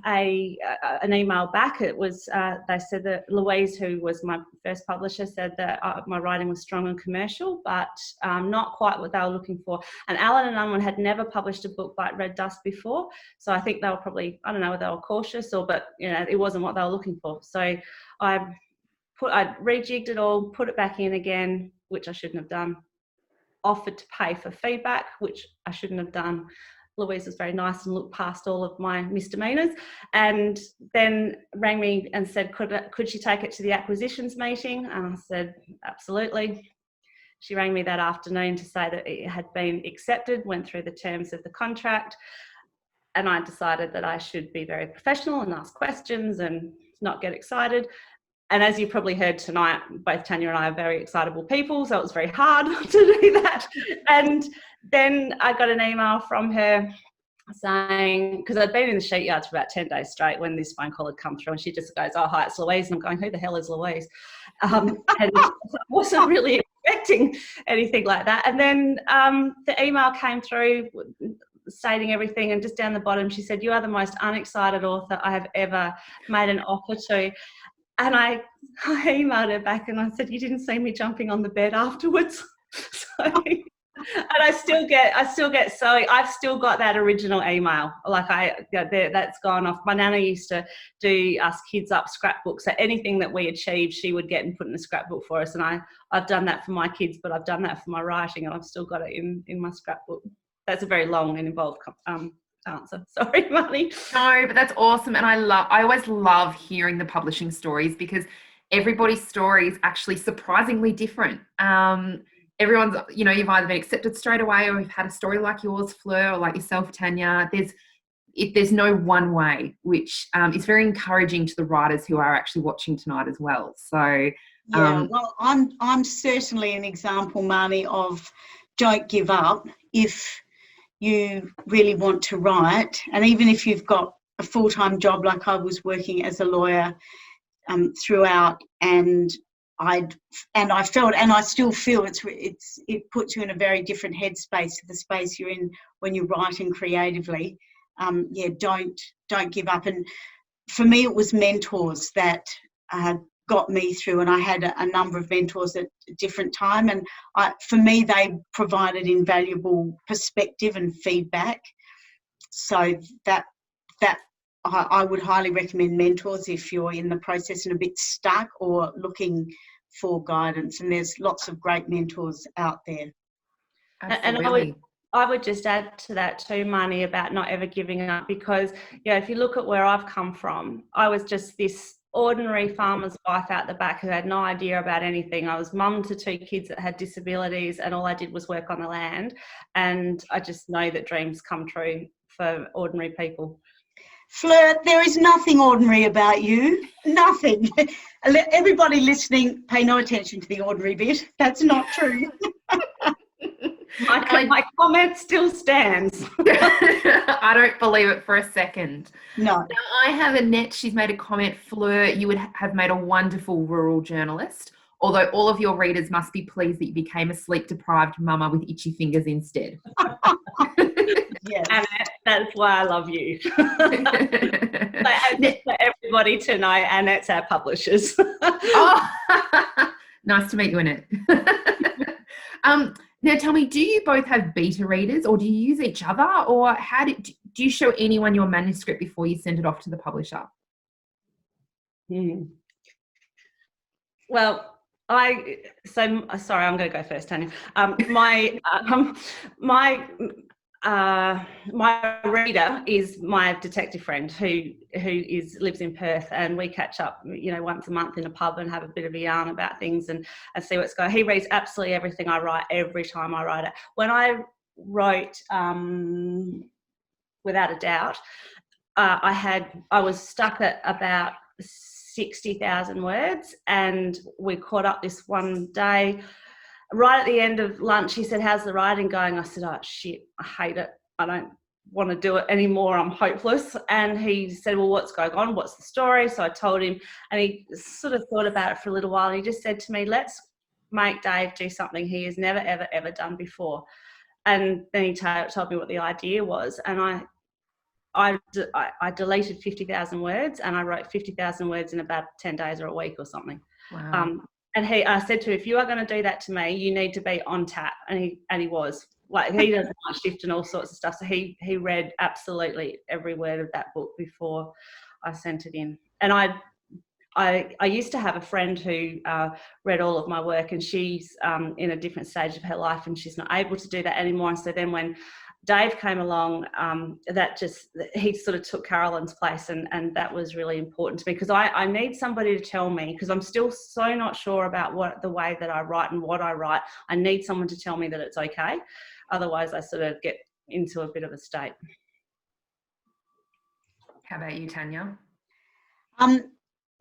an email back, it was they said that Louise, who was my first publisher, said that my writing was strong and commercial, but not quite what they were looking for. And Alan and Unwin had never published a book like Red Dust before, so I think they were probably, I don't know, whether they were cautious but it wasn't what they were looking for. So I rejigged it all, put it back in again, which I shouldn't have done. Offered to pay for feedback, which I shouldn't have done. Louise was very nice and looked past all of my misdemeanours, and then rang me and said, could she take it to the acquisitions meeting? And I said, absolutely. She rang me that afternoon to say that it had been accepted, went through the terms of the contract, and I decided that I should be very professional and ask questions and not get excited. And as you probably heard tonight, both Tanya and I are very excitable people, so it was very hard to do that. And then I got an email from her saying, because I'd been in the sheet yards for about 10 days straight when this phone call had come through, and she just goes, oh, hi, it's Louise. And I'm going, who the hell is Louise? And I wasn't really expecting anything like that. And then the email came through stating everything, and just down the bottom she said, you are the most unexcited author I have ever made an offer to. And I emailed her back and I said, you didn't see me jumping on the bed afterwards. And I've still got that original email. That's gone off. My nana used to do us kids up scrapbooks. So anything that we achieved, she would get and put in a scrapbook for us. And I've done that for my kids, but I've done that for my writing, and I've still got it in my scrapbook. That's a very long and involved answer. Sorry, Marnie. No, but that's awesome. And I always love hearing the publishing stories, because everybody's story is actually surprisingly different. Everyone's, you've either been accepted straight away, or you've had a story like yours, Fleur, or like yourself, Tanya. There's no one way, which is very encouraging to the writers who are actually watching tonight as well. So well, I'm certainly an example, Marnie, of don't give up if you really want to write. And even if you've got a full-time job, like I was working as a lawyer throughout, and I felt, and I still feel, it puts you in a very different headspace to the space you're in when you're writing creatively. Don't give up. And for me, it was mentors that got me through, and I had a number of mentors at a different time, and for me they provided invaluable perspective and feedback. So that I would highly recommend mentors if you're in the process and a bit stuck or looking for guidance, and there's lots of great mentors out there. Absolutely. And I would just add to that too, Marnie, about not ever giving up, because if you look at where I've come from, I was just this ordinary farmer's wife out the back who had no idea about anything. I was mum to 2 kids that had disabilities, and all I did was work on the land. And I just know that dreams come true for ordinary people. Fleur, there is nothing ordinary about you. Nothing. Everybody listening, pay no attention to the ordinary bit. That's not true. My comment still stands. I don't believe it for a second. No. Now, I have Annette. She's made a comment. Fleur, you would have made a wonderful rural journalist, although all of your readers must be pleased that you became a sleep-deprived mama with itchy fingers instead. Yes. Annette, that's why I love you. So for everybody to know, Annette's our publishers. Oh. Nice to meet you, Annette. Now, tell me, do you both have beta readers, or do you use each other, or do you show anyone your manuscript before you send it off to the publisher? Well, Sorry, I'm going to go first, Tanya. My reader is my detective friend who lives in Perth, and we catch up, once a month in a pub and have a bit of a yarn about things and see what's going on. He reads absolutely everything I write every time I write it. When I wrote Without a Doubt, I was stuck at about 60,000 words, and we caught up this one day. Right at the end of lunch, he said, "How's the writing going?" I said, "Oh, shit, I hate it. I don't want to do it anymore. I'm hopeless." And he said, "Well, what's going on? What's the story?" So I told him, and he sort of thought about it for a little while. And he just said to me, "Let's make Dave do something he has never, ever, ever done before." And then he told me what the idea was. And I deleted 50,000 words, and I wrote 50,000 words in about 10 days or a week or something. Wow. And I said to him, "If you are going to do that to me, you need to be on tap." And he was. Like, he does night shift and all sorts of stuff. So he read absolutely every word of that book before I sent it in. And I used to have a friend who read all of my work, and she's in a different stage of her life, and she's not able to do that anymore. And so then when Dave came along, he sort of took Carolyn's place, and that was really important to me, because I need somebody to tell me, because I'm still so not sure about the way that I write and what I write. I need someone to tell me that it's okay. Otherwise, I sort of get into a bit of a state. How about you, Tanya?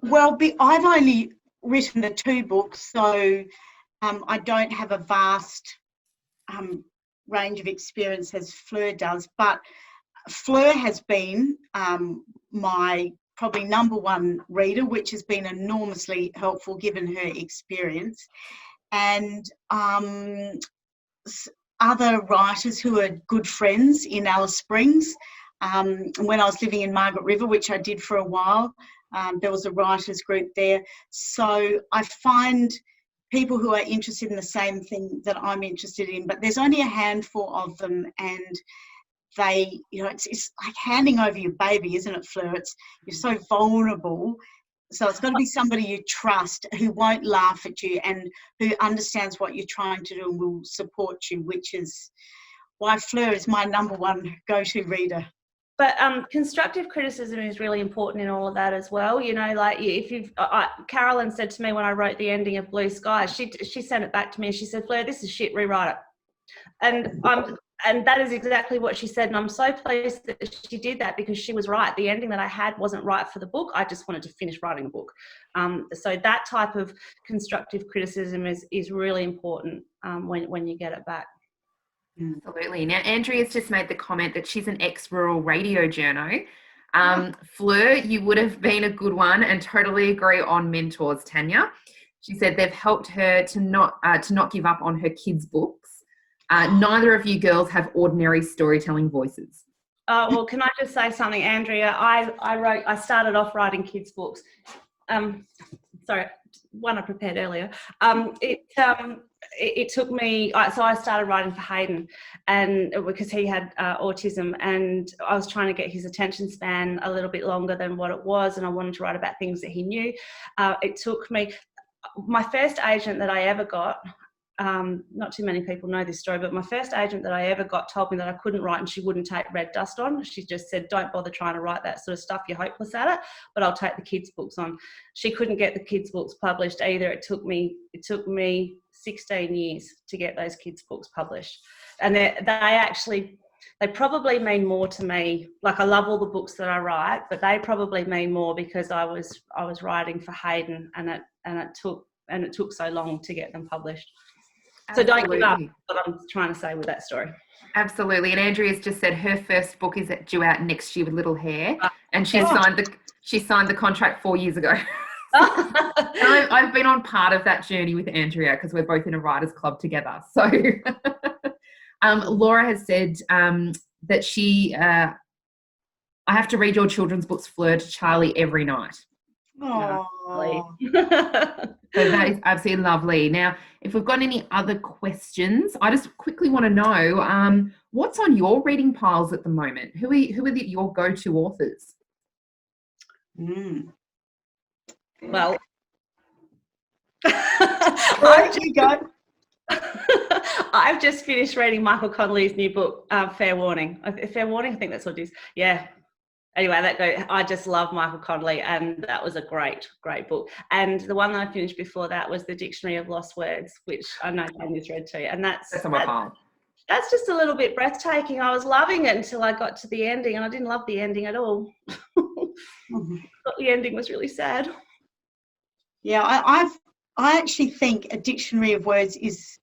Well, I've only written the 2 books, so I don't have a vast range of experience as Fleur does, but Fleur has been my probably number 1 reader, which has been enormously helpful given her experience. And other writers who are good friends in Alice Springs. When I was living in Margaret River, which I did for a while, there was a writers group there. So I find people who are interested in the same thing that I'm interested in, but there's only a handful of them, and they, it's like handing over your baby, isn't it, Fleur? You're so vulnerable. So it's got to be somebody you trust, who won't laugh at you and who understands what you're trying to do and will support you, which is why Fleur is my number 1 go-to reader. But constructive criticism is really important in all of that as well. Carolyn said to me when I wrote the ending of Blue Skies, she sent it back to me and she said, "Fleur, this is shit, rewrite it." And that is exactly what she said. And I'm so pleased that she did that, because she was right. The ending that I had wasn't right for the book. I just wanted to finish writing the book. So that type of constructive criticism is really important when you get it back. Absolutely. Now, Andrea's just made the comment that she's an ex-rural radio journo. Fleur, you would have been a good one, and totally agree on mentors, Tanya. She said they've helped her to not give up on her kids' books. Neither of you girls have ordinary storytelling voices. Well, can I just say something, Andrea? I started off writing kids' books. Sorry, one I prepared earlier. It took me, so I started writing for Hayden, and because he had autism, and I was trying to get his attention span a little bit longer than what it was, and I wanted to write about things that he knew. It took me, my first agent that I ever got, not too many people know this story, but my first agent that I ever got told me that I couldn't write, and she wouldn't take red dust on. She just said, "Don't bother trying to write that sort of stuff. You're hopeless at it, but I'll take the kids' books on." She couldn't get the kids' books published either. It took me 16 years to get those kids' books published. And they probably mean more to me. Like, I love all the books that I write, but they probably mean more because I was writing for Hayden, and it took so long to get them published. Absolutely. So don't give up, what I'm trying to say with that story. Absolutely. And Andrea's just said her first book is due out next year with Little Hair, and she signed the contract 4 years ago. I've been on part of that journey with Andrea, because we're both in a writers club together. So Laura has said that I have to read your children's books, Fleur, to Charlie every night. Oh, So that is absolutely lovely. Now, if we've got any other questions, I just quickly want to know what's on your reading piles at the moment. Who are your go-to authors? Well, There you go. I've just finished reading Michael Connolly's new book, Fair Warning. Fair Warning, I think that's what it is. Yeah. Anyway, I just love Michael Connolly, and that was a great book. And the one that I finished before that was The Dictionary of Lost Words, which I know Tanya's read too. And that's on my pile. That's just a little bit breathtaking. I was loving it until I got to the ending, and I didn't love the ending at all. But the ending was really sad. Yeah, I actually think A Dictionary of Words is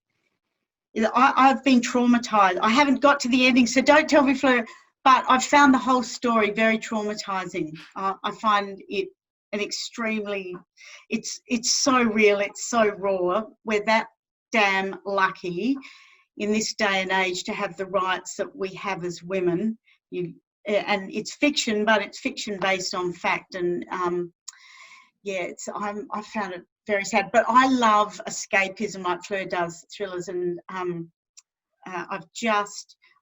I've been traumatized. I haven't got to the ending, so don't tell me, Fleur, but I've found the whole story very traumatizing. I find it an extremely, it's so real, it's so raw. We're that damn lucky in this day and age to have the rights that we have as women. And it's fiction, but it's fiction based on fact. And yeah, I found it very sad. But I love escapism like Fleur does, thrillers, and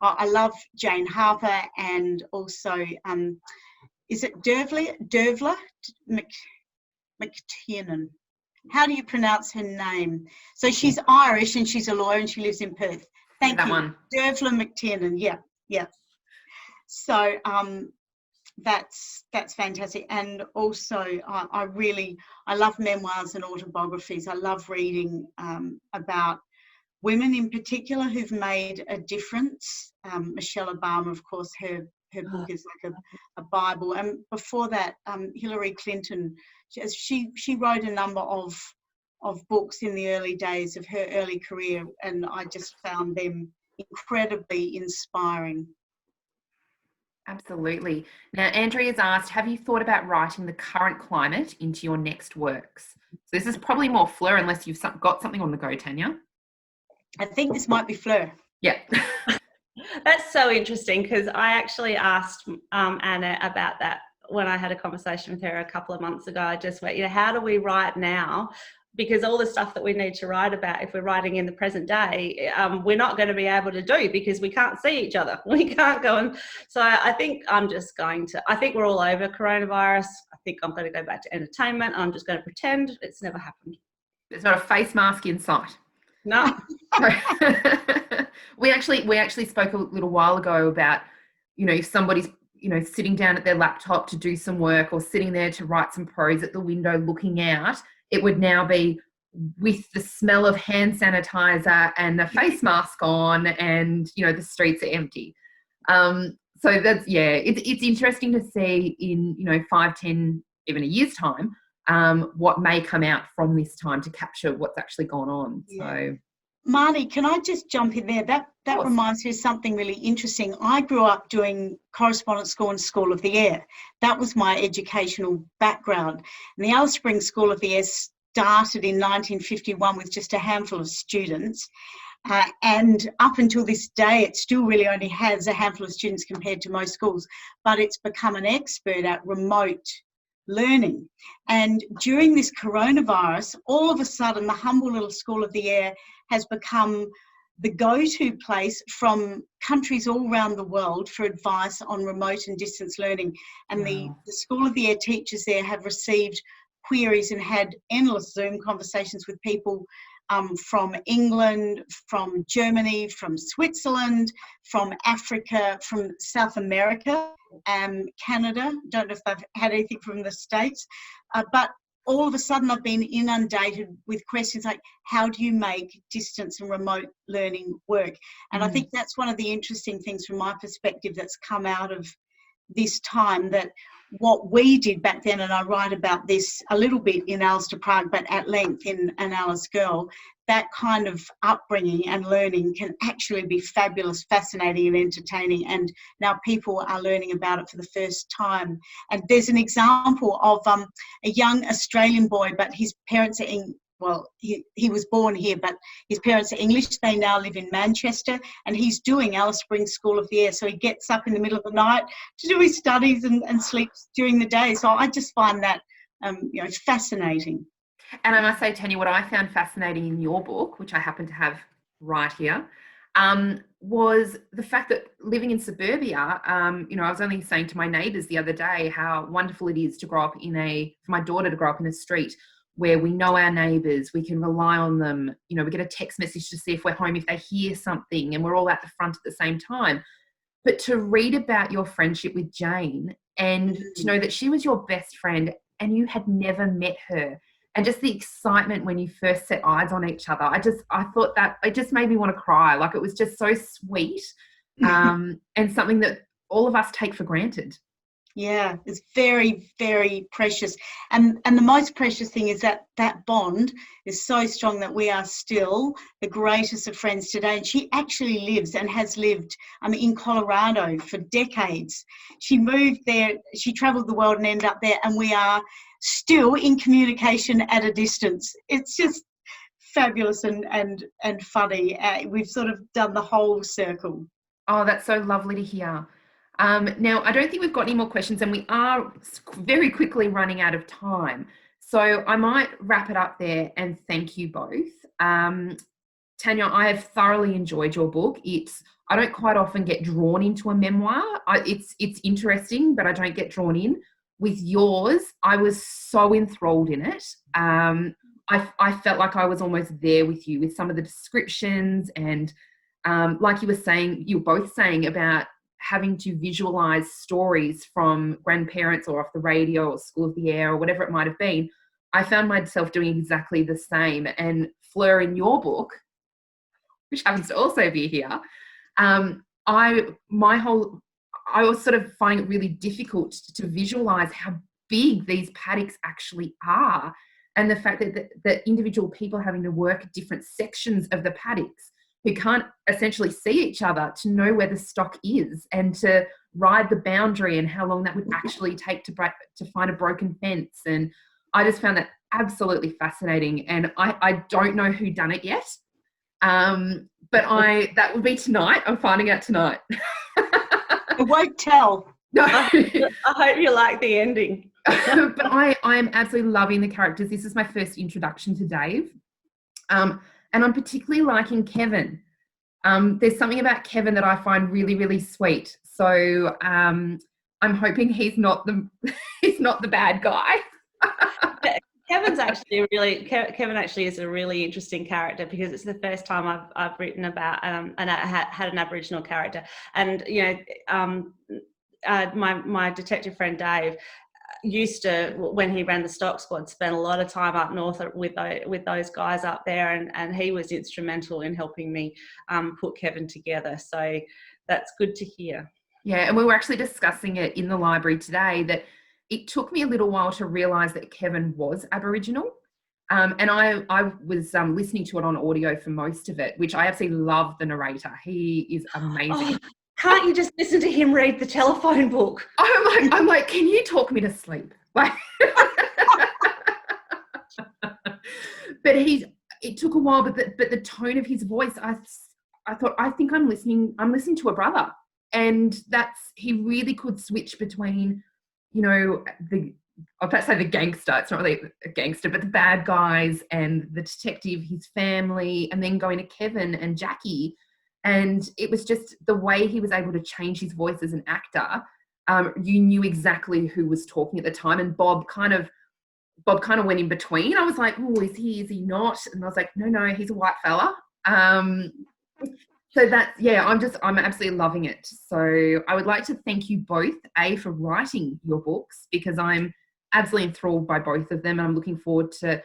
I love Jane Harper, and also is it Dervla McTiernan? How do you pronounce her name? So she's Irish and she's a lawyer and she lives in Perth. Thank you. One. Dervla McTiernan. Yeah. So that's fantastic. And also I love memoirs and autobiographies. I love reading about women in particular who've made a difference. Michelle Obama, of course, her book is like a Bible. And before that, Hillary Clinton, she wrote a number of books in the early days of her early career, and I just found them incredibly inspiring. Absolutely. Now, Andrea's asked, have you thought about writing the current climate into your next works? So this is probably more Fleur, unless you've got something on the go, Tanya. I think this might be Fleur. Yeah. That's so interesting, because I actually asked Anna about that when I had a conversation with her a couple of months ago. I just went, how do we write now? Because all the stuff that we need to write about, if we're writing in the present day, we're not going to be able to do, because we can't see each other. We can't go and... So I think I think we're all over coronavirus. I think I'm going to go back to entertainment. I'm just going to pretend it's never happened. There's not a face mask in sight. No. We actually spoke a little while ago about, if somebody's, sitting down at their laptop to do some work, or sitting there to write some prose at the window looking out, it would now be with the smell of hand sanitizer and a face mask on, and, the streets are empty. So that's, it's interesting to see in, 5, 10, even a year's time, what may come out from this time to capture what's actually gone on. Yeah. So, Marnie, can I just jump in there? That reminds me of something really interesting. I grew up doing correspondence school and School of the Air. That was my educational background. And the Alice Springs School of the Air started in 1951 with just a handful of students. And up until this day, it still really only has a handful of students compared to most schools. But it's become an expert at remote learning. And during this coronavirus, all of a sudden, the humble little School of the Air has become the go-to place from countries all around the world for advice on remote and distance learning. And wow. the School of the Air teachers there have received queries and had endless Zoom conversations with people from England, from Germany, from Switzerland, from Africa, from South America, Canada. Don't know if they've had anything from the States, but all of a sudden I've been inundated with questions like, how do you make distance and remote learning work? And I think that's one of the interesting things from my perspective that's come out of this time, that what we did back then, and I write about this a little bit in Alice to Prague, but at length in An Alice Girl, that kind of upbringing and learning can actually be fabulous, fascinating and entertaining. And now people are learning about it for the first time. And there's an example of a young Australian boy, but his parents are he was born here, but his parents are English. They now live in Manchester, and he's doing Alice Springs School of the Air. So he gets up in the middle of the night to do his studies and sleeps during the day. So I just find that fascinating. And I must say, Tanya, what I found fascinating in your book, which I happen to have right here, was the fact that living in suburbia, I was only saying to my neighbours the other day how wonderful it is to grow up for my daughter to grow up in a street where we know our neighbours, we can rely on them. You know, we get a text message to see if we're home, if they hear something, and we're all at the front at the same time. But to read about your friendship with Jane and to know that she was your best friend and you had never met her, and just the excitement when you first set eyes on each other, I thought that it just made me want to cry. Like, it was just so sweet, and something that all of us take for granted. Yeah, it's very, very precious. And the most precious thing is that bond is so strong that we are still the greatest of friends today. And she actually lives and has lived in Colorado for decades. She moved there, she travelled the world and ended up there, and we are still in communication at a distance. It's just fabulous and funny. We've sort of done the whole circle. Oh, that's so lovely to hear. Now, I don't think we've got any more questions, and we are very quickly running out of time. So I might wrap it up there and thank you both. Tanya, I have thoroughly enjoyed your book. I don't quite often get drawn into a memoir. It's interesting, but I don't get drawn in. With yours, I was so enthralled in it. I felt like I was almost there with you with some of the descriptions, and like you were both saying about having to visualize stories from grandparents or off the radio or School of the Air or whatever it might have been. I found myself doing exactly the same. And Fleur, in your book, which happens to also be here, I was sort of finding it really difficult to visualize how big these paddocks actually are, and the fact that individual people having to work different sections of the paddocks who can't essentially see each other to know where the stock is and to ride the boundary, and how long that would actually take to find a broken fence. And I just found that absolutely fascinating. And I don't know who done it yet, but that would be tonight. I'm finding out tonight. I won't tell. No. I hope you like the ending. But I am absolutely loving the characters. This is my first introduction to Dave. And I'm particularly liking Kevin. There's something about Kevin that I find really, really sweet. So I'm hoping he's not the bad guy. Kevin actually is a really interesting character, because it's the first time I've written about and I had an Aboriginal character. And my detective friend Dave used to, when he ran the stock squad, spend a lot of time up north with those guys up there, and he was instrumental in helping me put Kevin together. So that's good to hear. Yeah, and we were actually discussing it in the library today, that it took me a little while to realise that Kevin was Aboriginal. And I was listening to it on audio for most of it, which I absolutely love the narrator. He is amazing. Oh, can't you just listen to him read the telephone book? I'm like, can you talk me to sleep? Like, but it took a while, but the tone of his voice, I thought, I think I'm listening to a brother. And he really could switch between, I'll perhaps say the gangster, it's not really a gangster, but the bad guys and the detective, his family, and then going to Kevin and Jackie. And it was just the way he was able to change his voice as an actor. You knew exactly who was talking at the time. And Bob kind of went in between. I was like, oh, is he not? And I was like, no, he's a white fella. So I'm absolutely loving it. So I would like to thank you both, for writing your books, because I'm absolutely enthralled by both of them. And I'm looking forward to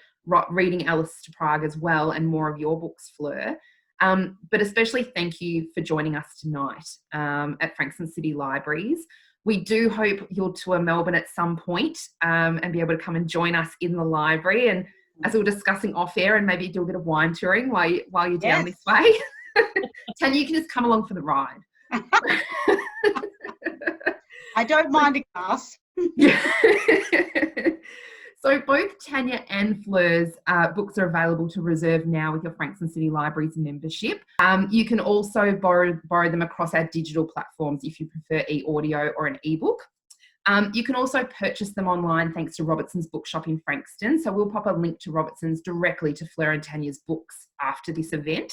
reading Alice to Prague as well, and more of your books, Fleur. But especially thank you for joining us tonight at Frankston City Libraries. We do hope you'll tour Melbourne at some point and be able to come and join us in the library. And as we were discussing off air, and maybe do a bit of wine touring while you're down this way. Tanya, you can just come along for the ride. I don't mind a glass. Yeah. So both Tanya and Fleur's books are available to reserve now with your Frankston City Libraries membership. You can also borrow them across our digital platforms if you prefer e-audio or an ebook. You can also purchase them online thanks to Robinsons Bookshop in Frankston. So we'll pop a link to Robinsons directly to Fleur and Tanya's books after this event.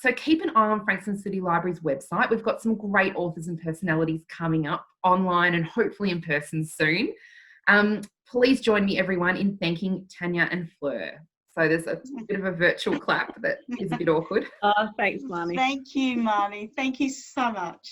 So keep an eye on Frankston City Library's website. We've got some great authors and personalities coming up online and hopefully in person soon. Please join me, everyone, in thanking Tanya and Fleur. So there's a bit of a virtual clap that is a bit awkward. Oh, thanks, Marnie. Thank you, Marnie. Thank you so much.